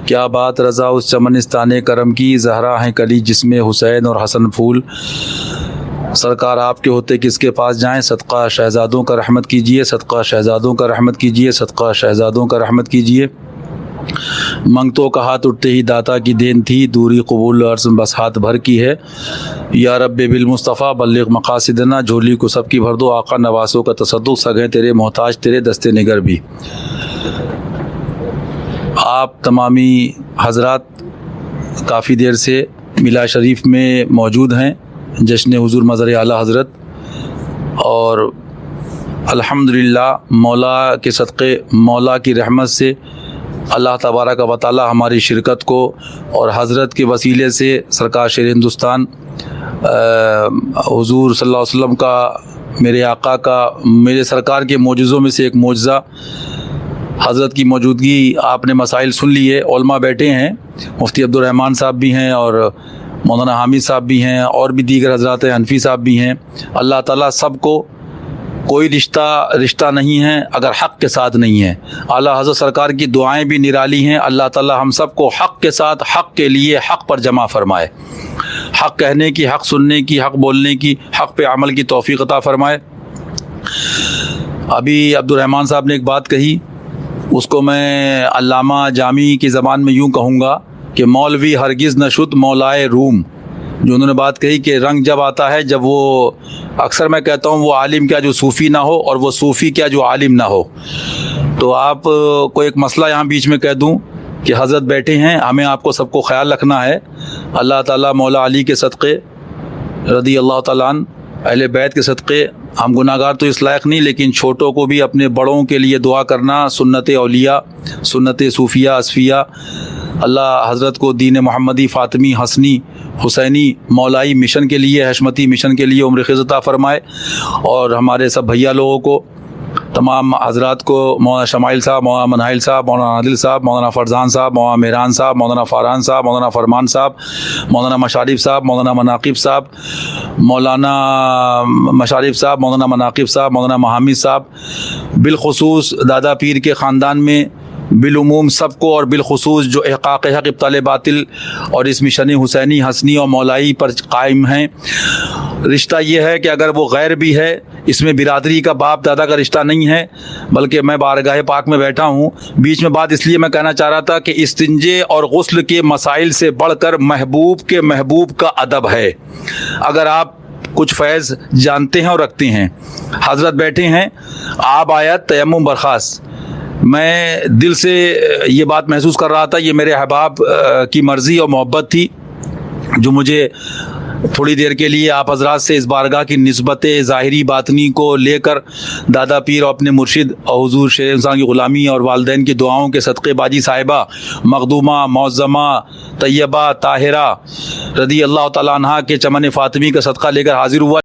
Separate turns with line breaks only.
کیا بات رضا اس چمنستان کرم کی، زہرا ہیں کلی جس میں حسین اور حسن پھول، سرکار آپ کے ہوتے کس کے پاس جائیں، صدقہ شہزادوں کا رحمت کیجیے، صدقہ شہزادوں کا رحمت کیجیے، صدقہ شہزادوں کا رحمت کیجیے۔ منگتوں کا ہاتھ اٹھتے ہی داتا کی دین تھی، دوری قبول عرض بس ہاتھ بھر کی ہے، یا رب بالمصطفیٰ بلغ مقاصدنا، جھولی کو سب کی بھر دو آقا نواسوں کا تصدق، سگے تیرے محتاج تیرے دستے نگر بھی۔ آپ تمامی حضرات کافی دیر سے میلاد شریف میں موجود ہیں، جشن حضور مظہر اعلیٰ حضرت، اور الحمدللہ مولا کے صدقے، مولا کی رحمت سے اللہ تبارک و تعالی ہماری شرکت کو اور حضرت کے وسیلے سے سرکار شیر ہندوستان حضور صلی اللہ علیہ وسلم کا، میرے آقا کا، میرے سرکار کے معجزوں میں سے ایک معجزہ حضرت کی موجودگی، آپ نے مسائل سن لیے، علماء بیٹھے ہیں، مفتی عبد الرحمن صاحب بھی ہیں اور مولانا حامد صاحب بھی ہیں، اور بھی دیگر حضرات ہیں، حنفی صاحب بھی ہیں۔ اللہ تعالیٰ سب کو، کوئی رشتہ نہیں ہے اگر حق کے ساتھ نہیں ہے۔ اعلیٰ حضرت سرکار کی دعائیں بھی نرالی ہیں، اللہ تعالیٰ ہم سب کو حق کے ساتھ، حق کے لیے، حق پر جمع فرمائے، حق کہنے کی، حق سننے کی، حق بولنے کی، حق پہ عمل کی توفیق عطا فرمائے۔ ابھی عبد الرحمن صاحب نے ایک بات کہی، اس کو میں علامہ جامی کی زبان میں یوں کہوں گا کہ مولوی ہرگز نہ شد مولائے روم، جو انہوں نے بات کہی کہ رنگ جب آتا ہے، جب وہ، اکثر میں کہتا ہوں وہ عالم کیا جو صوفی نہ ہو، اور وہ صوفی کیا جو عالم نہ ہو۔ تو آپ کو ایک مسئلہ یہاں بیچ میں کہہ دوں کہ حضرت بیٹھے ہیں، ہمیں آپ کو سب کو خیال رکھنا ہے۔ اللہ تعالیٰ مولا علی کے صدقے رضی اللہ تعالیٰ عنہ، اہل بیت کے صدقے، ہم گناہ گار تو اس لائق نہیں، لیکن چھوٹوں کو بھی اپنے بڑوں کے لیے دعا کرنا، سنت اولیاء، سنت صوفیہ اصفیہ، اللہ حضرت کو دین محمدی، فاطمی، حسنی، حسینی، مولائی مشن کے لیے، حشمتی مشن کے لیے عمر خیز عطا فرمائے، اور ہمارے سب بھیا لوگوں کو، تمام حضرات کو، مولانا شمائل صاحب، مولانا منہائل صاحب، مولانا عادل صاحب، مولانا فرزان صاحب، مولانا مہران صاحب، مولانا فاران صاحب، مولانا فرمان صاحب، مولانا مشارف صاحب، مولانا مناقب صاحب، مولانا مشارف صاحب، مولانا مناقب صاحب، مولانا محمد صاحب، بالخصوص دادا پیر کے خاندان میں بالعموم سب کو، اور بالخصوص جو احقاق حق، ابطال باطل اور اس مشن حسینی، حسنی اور مولائی پر قائم ہیں۔ رشتہ یہ ہے کہ اگر وہ غیر بھی ہے، اس میں برادری کا، باپ دادا کا رشتہ نہیں ہے، بلکہ میں بارگاہ پاک میں بیٹھا ہوں، بیچ میں بات اس لیے میں کہنا چاہ رہا تھا کہ استنجے اور غسل کے مسائل سے بڑھ کر محبوب کے محبوب کا ادب ہے۔ اگر آپ کچھ فیض جانتے ہیں اور رکھتے ہیں، حضرت بیٹھے ہیں، آپ آیت تیمم برخاست، میں دل سے یہ بات محسوس کر رہا تھا، یہ میرے احباب کی مرضی اور محبت تھی، جو مجھے تھوڑی دیر کے لیے آپ حضرات سے اس بارگاہ کی نسبت ظاہری باطنی کو لے کر دادا پیر اور اپنے مرشد اور حضور شیر انسان کی غلامی اور والدین کی دعاؤں کے صدقے باجی صاحبہ مخدومہ، معظمہ، طیبہ، طاہرہ رضی اللہ تعالیٰ عنہ کے چمن فاطمی کا صدقہ لے کر حاضر ہوا۔